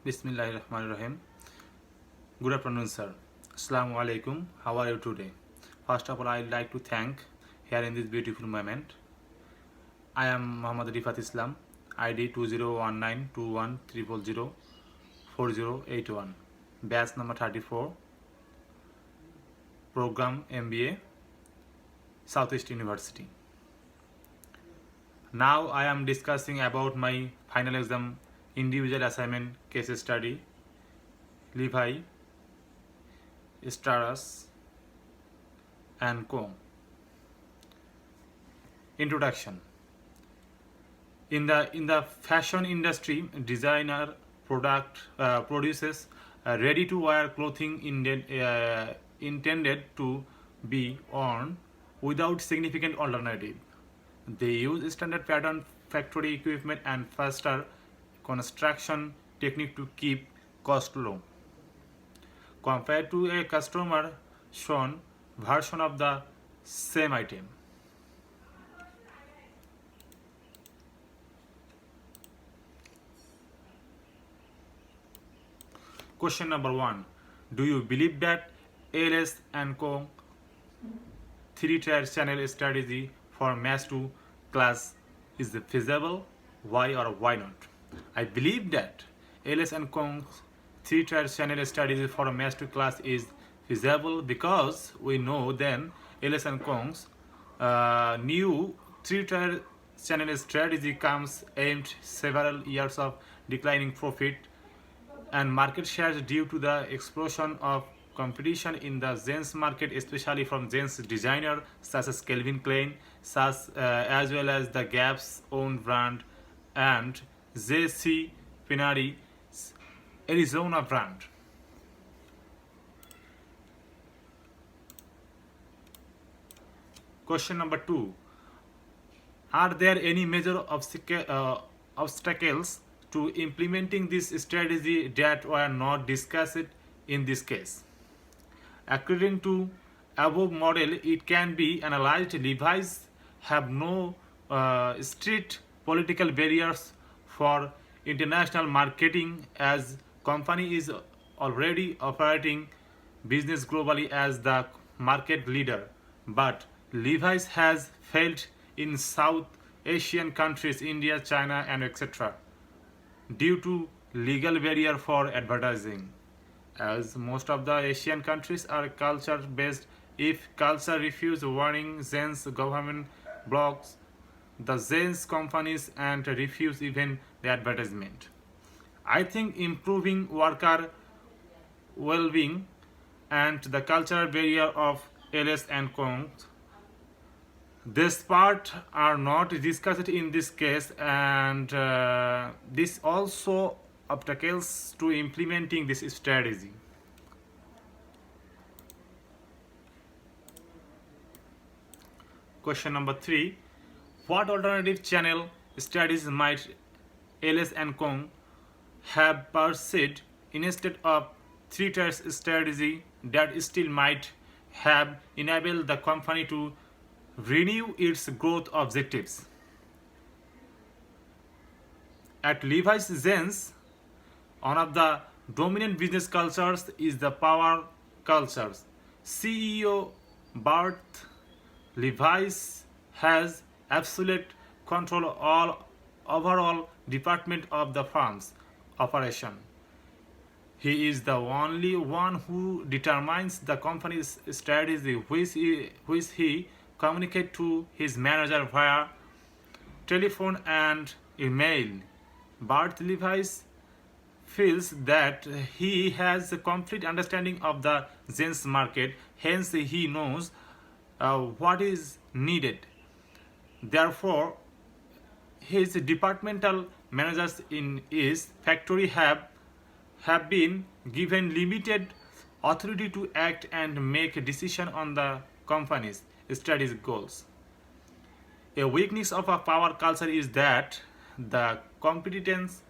Bismillahirrahmanirrahim. Good afternoon, sir. Assalamu alaikum. How are you today? First of all, I'd like to thank here in this beautiful moment. I am Muhammad Rifat Islam, ID 201921004081, batch number 34, program MBA, Southeast University. Now I am discussing about my final exam individual assignment case study, Levi, Strauss and Co. Introduction. In the fashion industry, designer produces ready-to-wear clothing intended to be worn without significant alternative. They use standard pattern, factory equipment, and faster construction technique to keep cost low. Compared to a customer shown version of the same item. Question number 1. Do you believe that ALS and Co. 3-tier channel strategy for mass to class is feasible? Why or why not? I believe that ALS and Co. 3-tier channel strategy for mass to class is feasible because we know then ALS and Co.'s new 3-tier channel strategy comes aimed several years of declining profit and market shares due to the explosion of competition in the jeans market, especially from jeans designer such as Calvin Klein, as well as the Gap's own brand and J.C. Penney's Arizona brand. Question number 2. Are there any major obstacles to implementing this strategy that were not discussed in this case? According to above model, it can be analyzed. Levi's have no strict political barriers for international marketing as company is already operating business globally as the market leader. But Levi's has failed in South Asian countries, India, China, and etc. due to legal barrier for advertising. As most of the Asian countries are culture based, if culture refuse warning Zen's government blocks the Zen's companies and refuse even the advertisement. I think improving worker well-being and the cultural barrier of ALS and Co. This part are not discussed in this case, and this also obstacles to implementing this strategy. Question number 3. What alternative channel strategies might ALS and Co. have pursued instead of 3-tier strategy that still might have enabled the company to renew its growth objectives? At Levi's Jeans, one of the dominant business cultures is the power culture. CEO Bart Levi's has absolute control all overall department of the firm's operation. He is the only one who determines the company's strategy, which he communicates to his manager via telephone and email. Bart Levi's feels that he has a complete understanding of the jeans market, hence he knows what is needed. Therefore, his departmental managers in his factory have been given limited authority to act and make a decision on the company's strategic goals. A weakness of a power culture is that the competence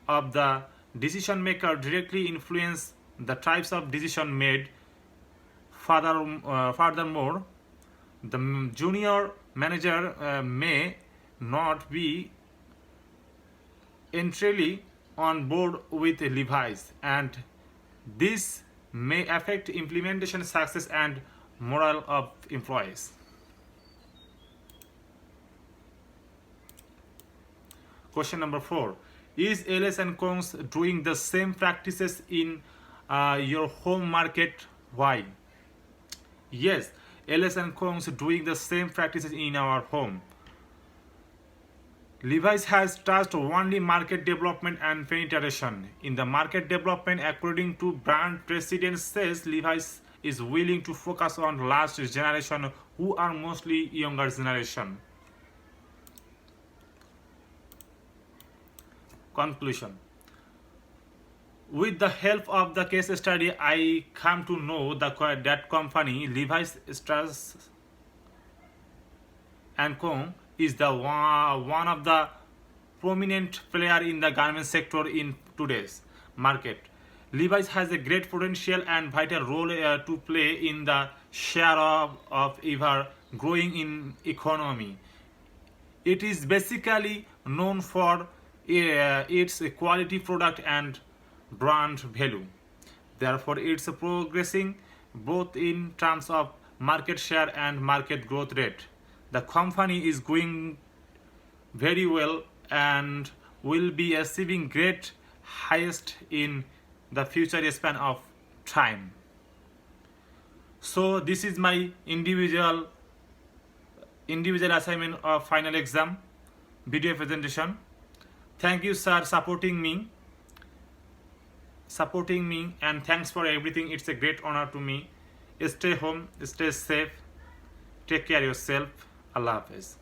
of the decision maker directly influence the types of decision made. Furthermore, the junior manager may not be entirely on board with Levi's, and this may affect implementation success and morale of employees. Question number 4. Is LS and Kongs doing the same practices in your home market? Why? Yes, LS and Kongs doing the same practices in our home. Levi's has touched only market development and penetration. In the market development, according to brand president says, Levi's is willing to focus on last generation who are mostly younger generation. Conclusion. With the help of the case study, I come to know that company Levi's Strauss and Co. is the one of the prominent player in the garment sector in today's market. Levi's has a great potential and vital role to play in the share of ever growing in economy. It is basically known for its quality product and brand value. Therefore, it's progressing both in terms of market share and market growth rate. The company is going very well and will be achieving great highest in the future span of time. So this is my individual assignment of final exam video presentation. Thank you, sir, supporting me, and thanks for everything. It's a great honor to me. Stay home, stay safe, take care of yourself. Allah Hafiz.